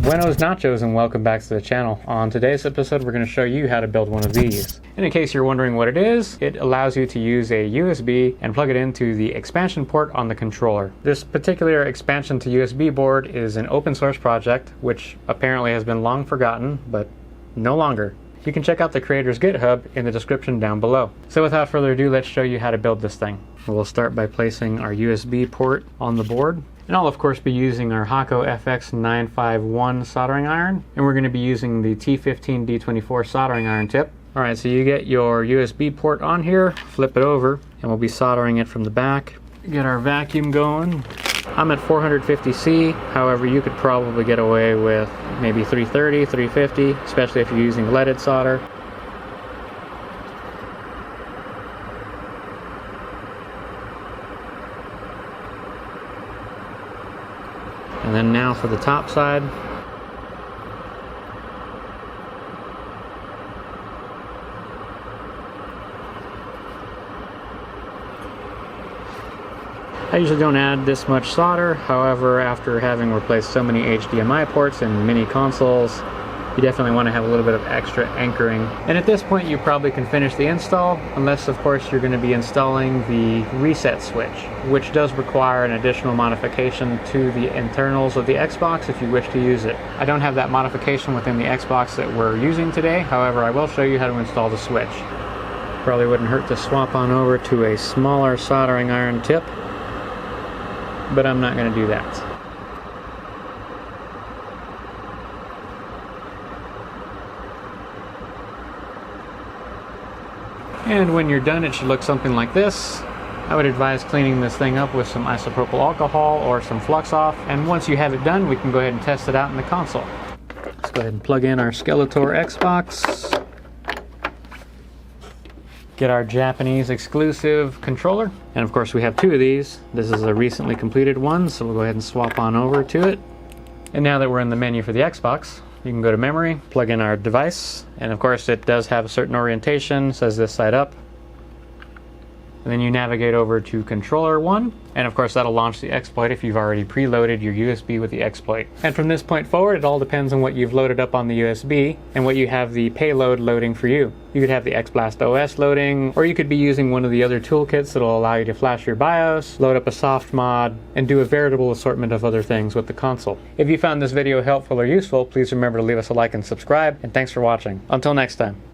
Buenos nachos and welcome back to the channel. On today's episode we're going to show you how to build one of these. And in case you're wondering what it is, it allows you to use a USB and plug it into the expansion port on the controller. This particular expansion to USB board is an open source project which apparently has been long forgotten, but no longer. You can check out the creator's GitHub in the description down below. So without further ado, let's show you how to build this thing. We'll start by placing our USB port on the board. And I'll of course be using our Hakko FX951 soldering iron, and we're going to be using the T15D24 soldering iron tip. Alright, so you get your USB port on here, flip it over, and we'll be soldering it from the back. Get our vacuum going. I'm at 450C, however you could probably get away with maybe 330, 350, especially if you're using leaded solder. And then now for the top side. I usually don't add this much solder, however after having replaced so many HDMI ports and mini consoles, you definitely want to have a little bit of extra anchoring. And at this point you probably can finish the install, unless of course you're going to be installing the reset switch, which does require an additional modification to the internals of the Xbox if you wish to use it. I don't have that modification within the Xbox that we're using today, however I will show you how to install the switch. Probably wouldn't hurt to swap on over to a smaller soldering iron tip, but I'm not going to do that. And when you're done, it should look something like this. I would advise cleaning this thing up with some isopropyl alcohol or some flux off, and once you have it done, we can go ahead and test it out in the console. Let's go ahead and plug in our Skeletor Xbox. Get our Japanese exclusive controller, and of course we have two of these. This is a recently completed one, so we'll go ahead and swap on over to it. And now that we're in the menu for the Xbox, you can go to memory, plug in our device, and of course it does have a certain orientation, says this side up. And then you navigate over to controller 1, and of course that'll launch the exploit if you've already preloaded your USB with the exploit. And from this point forward, it all depends on what you've loaded up on the USB and what you have the payload loading for you. You could have the Xblast OS loading, or you could be using one of the other toolkits that'll allow you to flash your BIOS, load up a softmod, and do a veritable assortment of other things with the console. If you found this video helpful or useful, please remember to leave us a like and subscribe, and thanks for watching. Until next time.